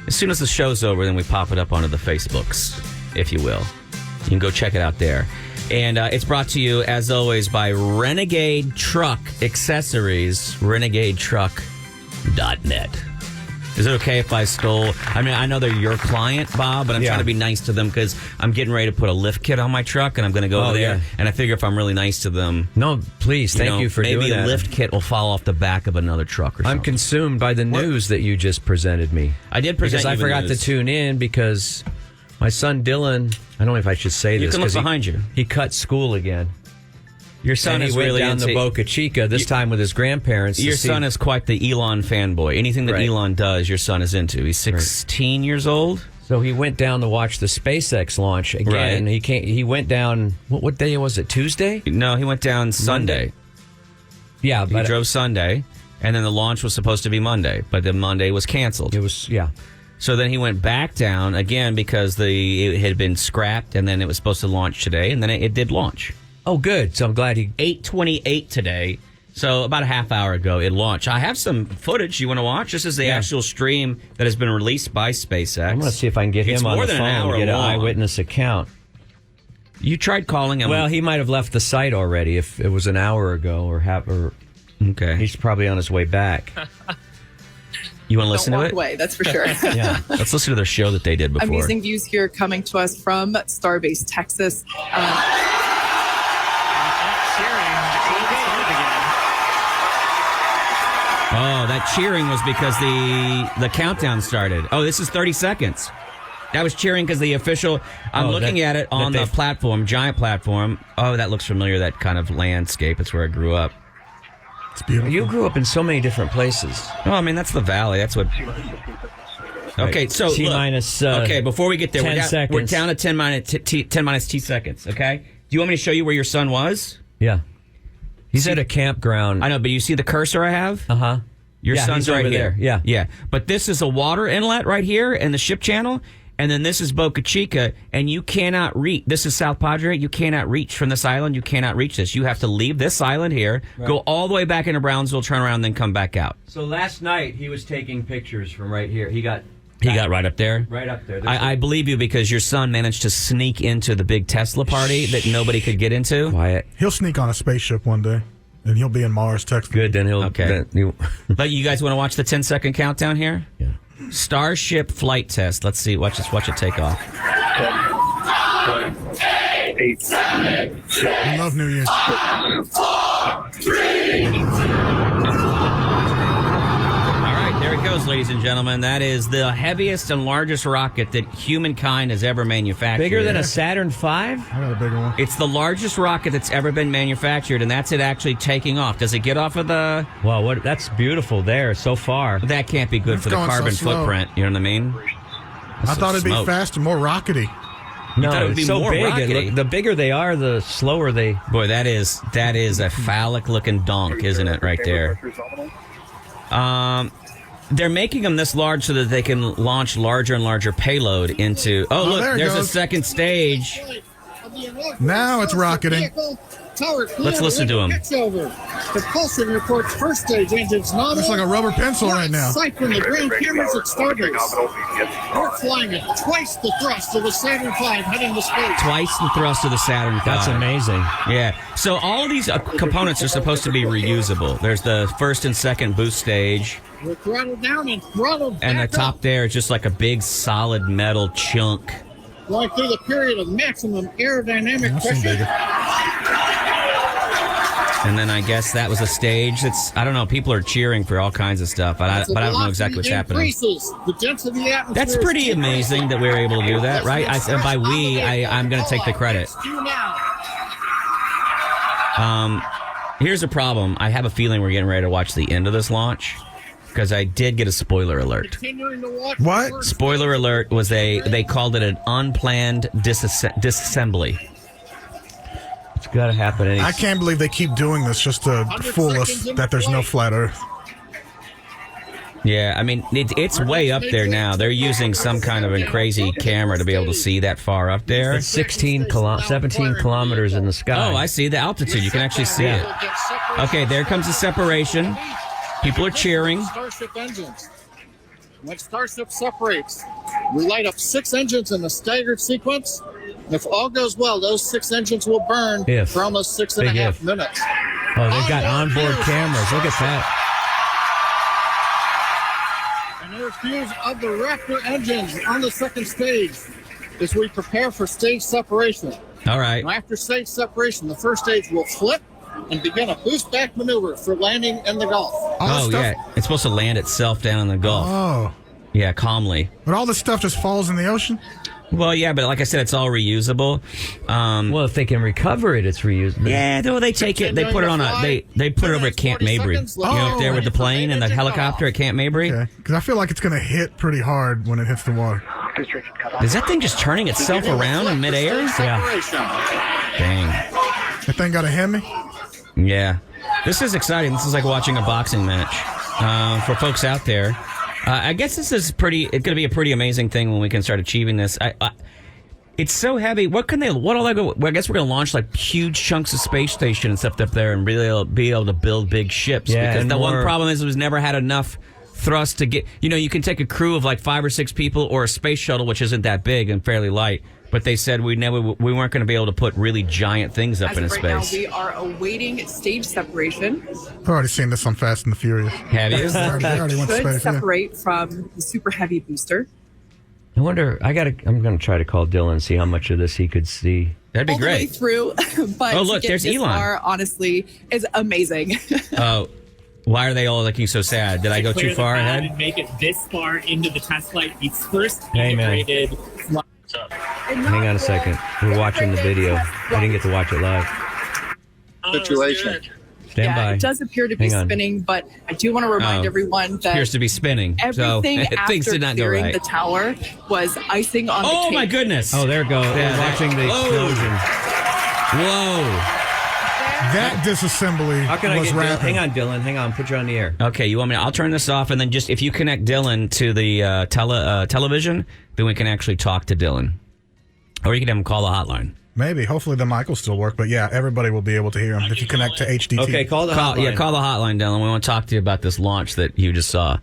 As soon as the show's over, then we pop it up onto the Facebooks, if you will. You can go check it out there. And it's brought to you, as always, by Renegade Truck Accessories, renegadetruck.net. Is it okay if I stole... I mean, I know they're your client, Bob, but I'm trying to be nice to them because I'm getting ready to put a lift kit on my truck, and I'm going to go over there. And I figure if I'm really nice to them... No, please, thank you for doing that. Maybe a lift kit will fall off the back of another truck or something. I'm consumed by the news that you just presented me. I did present you because I forgot to tune in because my son Dylan... I don't know if I should say this. You can look behind you. He cut school again. Your son is really down into to Boca Chica, this time with his grandparents. Your son is quite the Elon fanboy. Anything that Elon does, your son is into. He's 16 years old. So he went down to watch the SpaceX launch again. Right. He went down, what day was it, Tuesday? No, he went down Sunday. Yeah. He drove Sunday, and then the launch was supposed to be Monday, but then Monday was canceled. It was, yeah. So then he went back down again because it had been scrapped, and then it was supposed to launch today, and then it did launch. Oh, good. So I'm glad 8:28 today. So about a half hour ago, it launched. I have some footage you want to watch. This is the actual stream that has been released by SpaceX. I'm going to see if I can get him on the phone and get an eyewitness account. You tried calling him. Well, he might have left the site already if it was an hour ago or okay. He's probably on his way back. You want to listen to it? Don't walk away, that's for sure. Yeah. Let's listen to their show that they did before. Amazing views here coming to us from Starbase, Texas. Oh, that cheering was because the countdown started. Oh, this is 30 seconds. That was cheering because the official... I'm looking at it on the platform, giant platform. Oh, that looks familiar, that kind of landscape. It's where I grew up. It's beautiful. You grew up in so many different places. Oh, I mean, that's the valley. That's what... Okay, so T-minus okay, before we get there, 10 seconds. We're down to 10 minus T seconds, okay? Do you want me to show you where your son was? Yeah. He's at a campground. I know, but you see the cursor I have? Uh-huh. Your son's right over here. There. Yeah. But this is a water inlet right here in the ship channel, and then this is Boca Chica, and you cannot reach. This is South Padre. You cannot reach from this island. You cannot reach this. You have to leave this island here, go all the way back into Brownsville, turn around, then come back out. So last night he was taking pictures from right here. He got right up there? Right up there. I believe you because your son managed to sneak into the big Tesla party that nobody could get into. Quiet. He'll sneak on a spaceship one day, and he'll be in Mars, Texas. Good, then he'll... Okay. But you guys want to watch the 10-second countdown here? Yeah. Starship flight test. Let's see. Watch it take off. 10, 8, 7, 6, I love New Year's. 4, 3. There it goes, ladies and gentlemen. That is the heaviest and largest rocket that humankind has ever manufactured. Bigger than a Saturn V? I got a bigger one. It's the largest rocket that's ever been manufactured, and that's it actually taking off. Does it get off of the... Well, that's beautiful there so far. That can't be good It's for the going carbon so slow. footprint. You know what I mean? I thought it'd be faster, more rockety. No, thought it would be it's so more big. rockety. The bigger they are, the slower they... Boy, that is a phallic-looking donk, isn't it, right there? They're making them this large so that they can launch larger and larger payload into... Oh, look, there's a second stage. Now it's rocketing. Let's listen to him. Propulsion reports first stage engines nominal. Looks like a rubber pencil right now. Sight from the ground cameras at Starbase. We're flying at twice the thrust of the Saturn V heading to space. Twice the thrust of the Saturn V. That's amazing. Yeah. So all of these components are supposed to be reusable. There's the first and second boost stage. We're throttled down and throttled back And the up. top there is just like a big solid metal chunk. Going through the period of maximum aerodynamic pressure. And then I guess that was a stage. I don't know. People are cheering for all kinds of stuff, but I don't know exactly what's happening. The density of the atmosphere. That's pretty amazing that we were able to do that, right? And by we, I'm going to take the credit. Here's a problem. I have a feeling we're getting ready to watch the end of this launch because I did get a spoiler alert. What? Spoiler alert was they called it an unplanned disassembly. It's got to happen. I can't believe they keep doing this just to fool us that there's no flat Earth. Yeah, I mean, it's way up there now. They're using some kind of a crazy camera to be able to see that far up there. It's 17 kilometers in the sky. Oh, I see the altitude. You can actually see it. Okay, there comes the separation. People are cheering. When Starship separates, we light up 6 engines in a staggered sequence. And if all goes well, those 6 engines will burn for almost 6.5 minutes. Oh, they've got onboard cameras. Look at that. And there's views of the Raptor engines on the second stage as we prepare for stage separation. All right. And after stage separation, the first stage will flip and begin a boost back maneuver for landing in the Gulf. Oh, yeah. It's supposed to land itself down in the Gulf. Oh. Yeah, calmly. But all this stuff just falls in the ocean? Well, yeah, but like I said, it's all reusable. Well, if they can recover it, it's reusable. Yeah, though they take it, they put it on they put it over at Camp Mabry. You know, up there with the plane and the helicopter at Camp Mabry. Okay, because I feel like it's going to hit pretty hard when it hits the water. Is that thing just turning itself around in midair? Yeah. Dang. That thing got a Hemi? Yeah. This is exciting. This is like watching a boxing match. For folks out there, I guess this is it's going to be a pretty amazing thing when we can start achieving this. It's so heavy. What all I go? Well, I guess we're going to launch like huge chunks of space station and stuff up there and really be able to build big ships. Yeah, because and the one problem is it was never had enough thrust to get, you can take a crew of like 5 or 6 people or a space shuttle, which isn't that big and fairly light. But they said we weren't going to be able to put really giant things up into right space. Now, we are awaiting stage separation. I've already seen this on Fast and the Furious. Have you? They already went to Should space, yeah. separate from the super heavy booster. I wonder. I'm going to try to call Dylan and see how much of this he could see. That'd be All the way great. through, but Oh, look, to get there's this Elon. far, honestly, is amazing. Oh, why are they all looking so sad? Did I go too far ahead? And make it this far into the test flight. The first Hey, man. integrated flight. Hang on a second. We're watching the video. I didn't get to watch it live. Situation. Stand by. It does appear to be Hang on. spinning, but I do want to remind everyone that Appears to be spinning. everything so things after did not go clearing right. the tower was icing on the Oh cake. my goodness! Oh, there it goes. Yeah, We're watching the explosion. Whoa! That disassembly How can I was get Dylan? rapid. Hang on, Dylan. Hang on. Put you on the air. Okay, you want me? I'll turn this off, and then just if you connect Dylan to the television, then we can actually talk to Dylan, or you can have him call the hotline. Maybe. Hopefully the mic will still work. But yeah, everybody will be able to hear him if you connect to HDT. Okay, call the hotline. Yeah, call the hotline, Dylan. We want to talk to you about this launch that you just saw.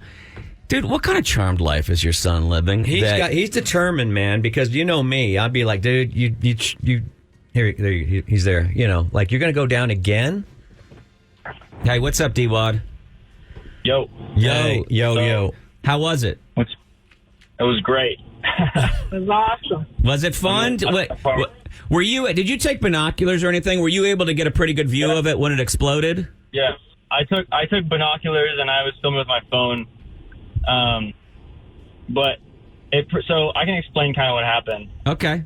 Dude, what kind of charmed life is your son living? He's determined, man. Because you know me, I'd be like, dude, you here, he's there. Like you're gonna go down again. Hey, what's up, D-Wad? Yo. Yo. How was it? It was great. It was awesome. Was it fun? Were you? Did you take binoculars or anything? Were you able to get a pretty good view of it when it exploded? Yeah. I took binoculars and I was filming with my phone. So I can explain kind of what happened. Okay.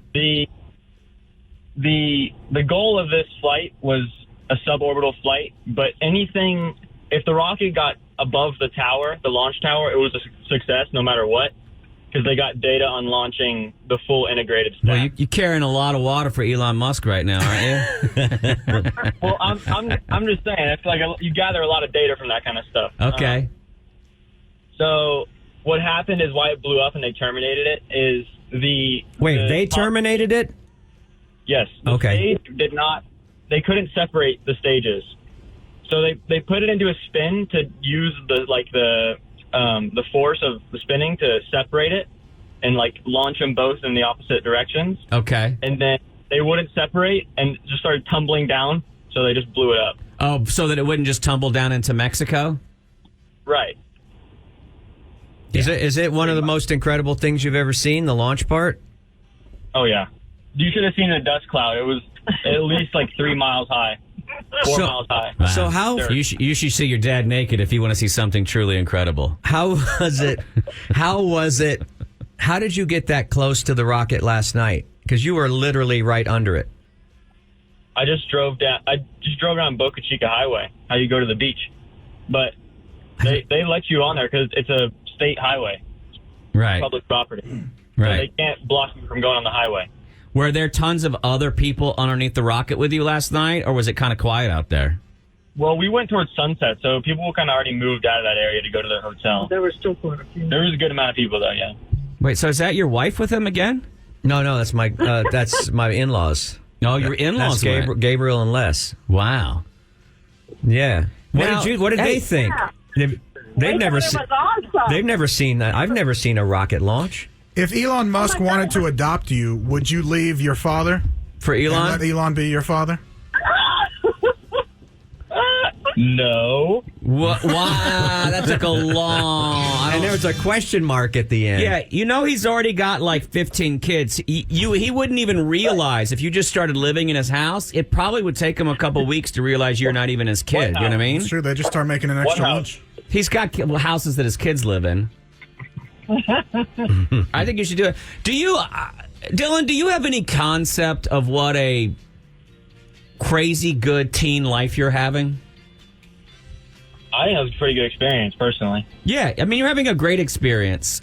The goal of this flight was a suborbital flight, but if the rocket got above the tower, the launch tower, it was a success no matter what, because they got data on launching the full integrated stack. Well, you're carrying a lot of water for Elon Musk right now, aren't you? Well, I'm just saying, it's like you gather a lot of data from that kind of stuff. Okay. So what happened is why it blew up and they terminated it is they terminated it? Yes. The Okay. stage did not. They couldn't separate the stages, so they put it into a spin to use the force of the spinning to separate it and launch them both in the opposite directions. Okay. And then they wouldn't separate and just started tumbling down, so they just blew it up. Oh, so that it wouldn't just tumble down into Mexico? Right. Is it one of the most incredible things you've ever seen? The launch part? Oh yeah. You should have seen the dust cloud. It was at least 3 miles high, 4 miles high. Wow. So how you should see your dad naked if you want to see something truly incredible. How was it? How did you get that close to the rocket last night? Because you were literally right under it. I just drove down Boca Chica Highway. How you go to the beach, but they let you on there because it's a state highway, Right. public property. Right. So they can't block you from going on the highway. Were there tons of other people underneath the rocket with you last night, or was it kind of quiet out there? Well, we went towards sunset, so people kind of already moved out of that area to go to their hotel. There were still quite a few. There was a good amount of people, though, yeah. Wait, so is that your wife with him again? No, that's my in-laws. No, your in-laws That's went. Gabriel and Les. Wow. Yeah. Now- What did they think? They've never It seen. was awesome. They've never seen that. I've never seen a rocket launch. If Elon Musk wanted to adopt you, would you leave your father? For And Elon? let Elon be your father? No. Wow, that took a long. And there was a question mark at the end. Yeah, you know he's already got like 15 kids. He wouldn't even realize if you just started living in his house. It probably would take him a couple weeks to realize you're not even his kid. You know what I mean? It's true. They just start making an extra house? lunch. He's got houses that his kids live in. I think you should do it. Do you, Dylan? Do you have any concept of what a crazy good teen life you're having? I think it was a pretty good experience, personally. Yeah, I mean you're having a great experience.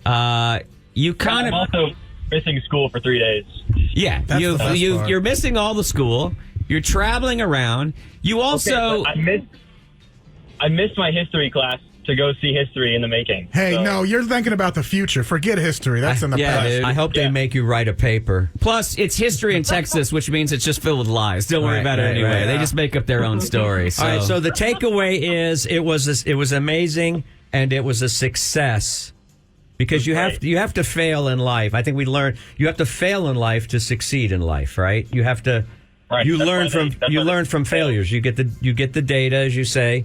You kind I'm of also missing school for 3 days. yeah. That's the best part. You're missing all the school. You're traveling around. You also Okay, but I missed my history class to go see history in the making. Hey, So- no, you're thinking about the future. Forget history. That's in the yeah, past. dude. I hope they make you write a paper. Plus, it's history in Texas, which means it's just filled with lies. Don't worry Right, about it right, anyway. right. They just make up their own story. So. All right. So the takeaway is it was amazing and it was a success because you have to fail in life. I think we learned you have to fail in life to succeed in life. Right. You have to. Right, You that's learn why from they- you that's why learn they from fail. failures. You get the data as you say,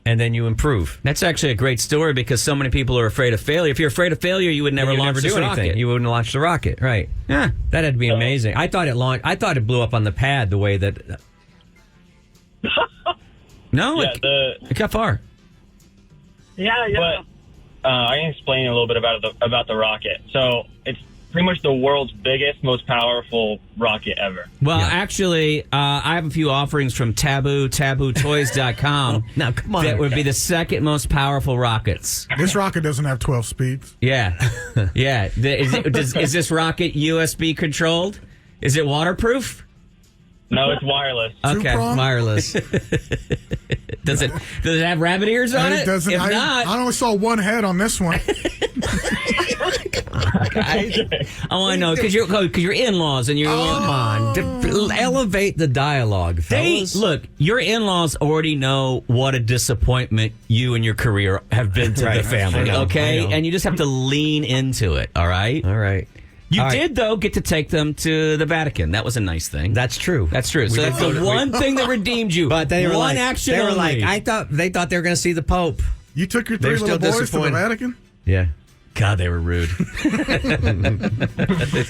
and then you improve. That's actually a great story because so many people are afraid of failure. If you're afraid of failure, you would never You launch never this do anything. rocket. You wouldn't launch the rocket, right? Yeah. That had to be amazing. I thought it blew up on the pad the way that. No, Yeah, it got far. Yeah, yeah. But I can explain a little bit about the rocket. So it's pretty much the world's biggest, most powerful rocket ever. Well, actually, I have a few offerings from tabootoys.com. Now, come on. That would be the second most powerful rockets. This rocket doesn't have 12 speeds. Yeah. Yeah. Is this rocket USB controlled? Is it waterproof? No, it's wireless. Okay. Two-prong? Wireless. Does it have rabbit ears on And it? doesn't. If I not, only saw one head on this one. I want to know because your in-laws and your Come on, elevate the dialogue, They fellas. look, your in-laws already know what a disappointment you and your career have been to Right. the family, I know, okay? I know. And you just have to lean into it, all right? All right. You All right. did, though, get to take them to the Vatican. That was a nice thing. That's true. That's true. So We that's did the go to- one thing that redeemed you. But they were one like, action they were only. like, they thought they were going to see the Pope. You took your They're three little still boys to the disappointed. Vatican? Yeah. God, they were rude.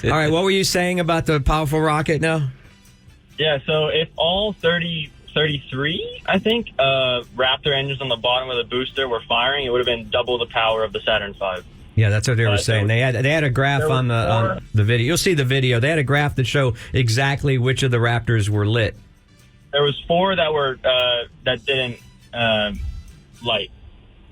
All right. What were you saying about the powerful rocket now? Yeah, so if all 33, I think, Raptor engines on the bottom of the booster were firing, it would have been double the power of the Saturn V. Yeah, that's what they were saying. They had a graph there on was the video. You'll see the video. They had a graph that showed exactly which of the Raptors were lit. There was 4 that were that didn't light.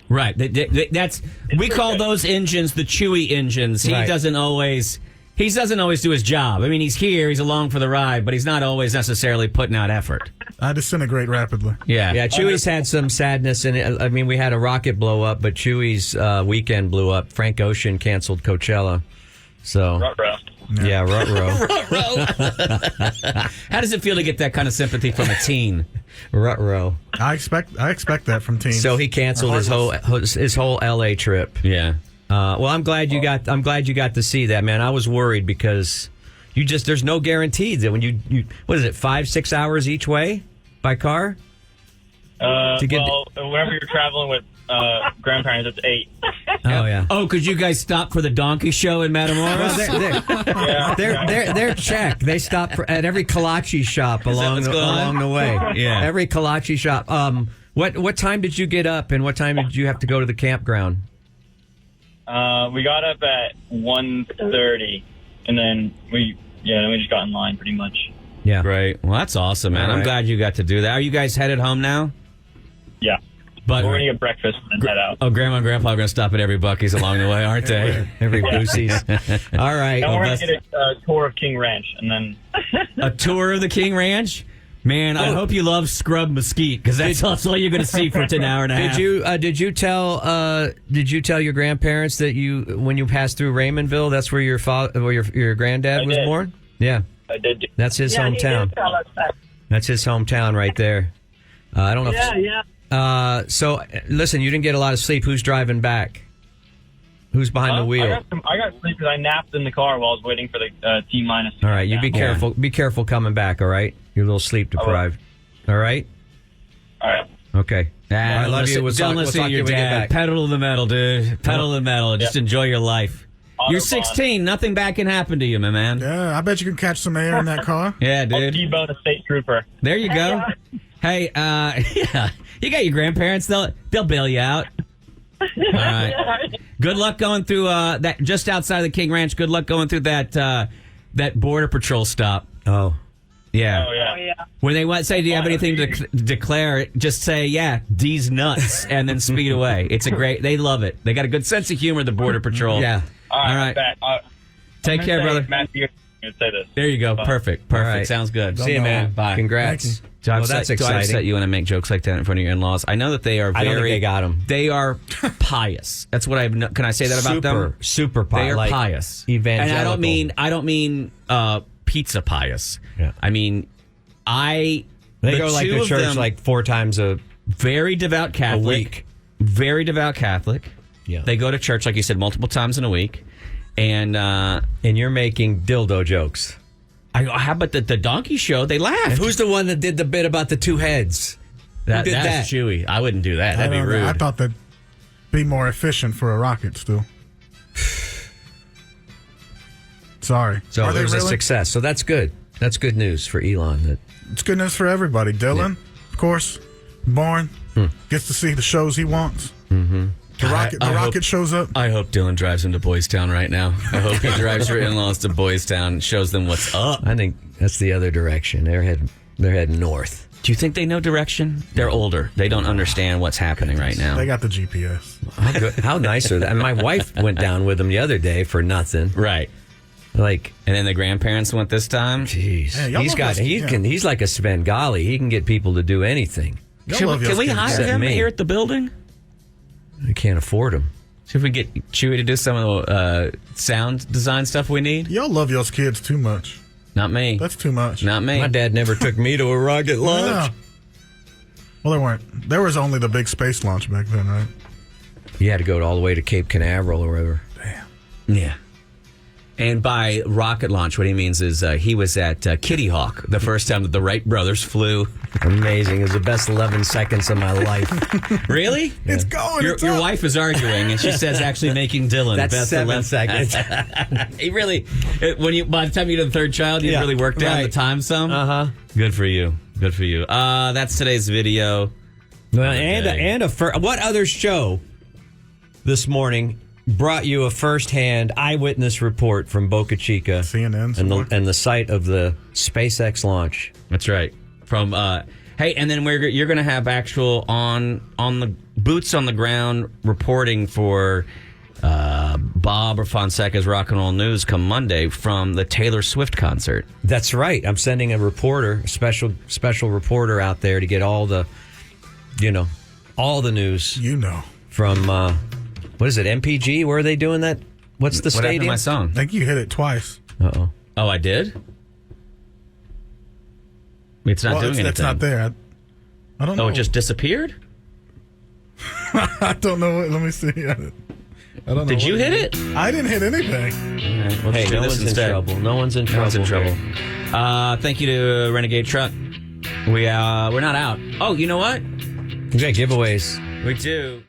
Right. We call those engines the Chewy engines. He Right. doesn't always do his job. I mean, he's here, he's along for the ride, but he's not always necessarily putting out effort. I disintegrate rapidly. Yeah. Yeah, Chewy's had some sadness in it. I mean, we had a rocket blow up, but Chewy's weekend blew up. Frank Ocean canceled Coachella. So, Ruh-roh. yeah, Ruh-roh. How does it feel to get that kind of sympathy from a teen? Ruh-roh. I expect that from teams. So he canceled his whole LA trip. Yeah. Well, I'm glad you got to see that, man. I was worried because there's no guarantee that when you what is it, 5-6 hours each way by car? To get whenever you're traveling with grandparents, it's 8. Oh yeah. Oh, because you guys stopped for the donkey show in Matamoros? They're check. They stop at every kolache shop along the way. Yeah. Every kolache shop. What time did you get up and what time did you have to go to the campground? We got up at 1:30, and then we just got in line pretty much. Yeah. Great. Well, that's awesome, man. All I'm right. glad you got to do that. Are you guys headed home now? Yeah. But We're going to get breakfast and then head out. Oh, Grandma and Grandpa are going to stop at every Buc-ee's along the way, aren't they? Every Boosie's. All right. Now Well, we're going best- to get a tour of King Ranch, and then A tour of the King Ranch? Man, I hope you love Scrub Mesquite because that's all you're going to see for an hour and a half. Did you tell your grandparents that when you passed through Raymondville, that's where your granddad I was did. born? Yeah. I did. That's his Yeah, he hometown. did tell us that. That's his hometown right there. I don't know. Yeah, yeah. So, listen, you didn't get a lot of sleep. Who's driving back? Who's behind the wheel? I got sleep because I napped in the car while I was waiting for the T-minus. All right, you be careful. Be careful coming back, all right? You're a little sleep deprived. All right? All right. Okay. I love you. Don't listen to your dad. Pedal to the metal, dude. Pedal to the metal. Just enjoy your life. You're 16. Nothing bad can happen to you, my man. Yeah, I bet you can catch some air in that car. Yeah, dude. I'll T-bone a state trooper. There you go. Hey, yeah, you got your grandparents. They'll bail you out. All right. Good luck going through that just outside of the King Ranch. Good luck going through that border patrol stop. Oh. Yeah. Oh, yeah. When they say, do you have anything to declare, just say, yeah, D's nuts, and then speed away. It's they love it. They got a good sense of humor, the Border Patrol. Yeah. All right. Take care, brother. Matthew, you're going to say this. There you go. Perfect. right. Sounds good. See you, man. Bye. Congrats. Do I Well, that's do I exciting. upset you when I make jokes like that in front of your in-laws? I know that they are very... I don't think they got 'em. They are pious. That's what I've... Can I say that about them? Super pious. They are like pious. Evangelical. And I don't mean pizza pious. Yeah. I mean, They go like two to of church them, like 4 times a very devout Catholic. week. Very devout Catholic. Yeah. They go to church, like you said, multiple times in a week. And you're making dildo jokes. how about the donkey show? They laughed. And who's the one that did the bit about the 2 heads? Who did that? That's Chewy. I wouldn't do that. That'd be rude. I thought that'd be more efficient for a rocket still. Sorry. So Are it they was a really? success. So that's good. That's good news for Elon. That It's good news for everybody. Dylan, of course, born, gets to see the shows he wants. Mm-hmm. The rocket shows up. I hope Dylan drives him to Boys Town right now. I hope he drives your in-laws to Boys Town and shows them what's up. I think that's the other direction. They're heading north. Do you think they know direction? They're older. They don't understand what's happening right now. They got the GPS. How nice are that? And my wife went down with them the other day for nothing. Right. Like, And then the grandparents went this time. jeez, Yeah, y'all love this- he's like a Svengali. He can get people to do anything. Y'all love Can y'all's we kids. hire Except him me. here at the building? I can't afford them. See if we get Chewy to do some of the sound design stuff we need. Y'all love y'all's kids too much. Not me. That's too much. Not me. My dad never took me to a rocket Yeah. launch. Well, there weren't. There was only the big space launch back then, right? You had to go all the way to Cape Canaveral or wherever. Yeah. And by rocket launch, what he means is he was at Kitty Hawk the first time that the Wright brothers flew. Amazing. It was the best 11 seconds of my life. Really? It's going. Your it's your up. wife is arguing, and she says actually making Dylan That's the best 7 11 seconds. He really, by the time you get the third child, you really worked down the time some. Uh-huh. Good for you. Good for you. That's today's video. Well, what other show this morning brought you a first-hand eyewitness report from Boca Chica CNN and the site of the SpaceX launch? That's right. From hey, and then you're going to have actual on the boots on the ground reporting for Bob or Fonseca's Rock and Roll News come Monday from the Taylor Swift concert. That's right. I'm sending a special reporter out there to get all the news. From what is it? MPG? Where are they doing that? What's the What happened to stadium? my song? I think you hit it twice. Uh-oh. Oh, I did? It's not doing anything. It's not there. I don't know. Oh, it just disappeared? I don't know. Let me see. I don't know. Did you hit it? I didn't hit anything. All right, let's Hey, do no this one's in instead. trouble. No one's in trouble. No one's in trouble. here. Thank you to Renegade Truck. We're not out. Oh, you know what? We got giveaways. We do.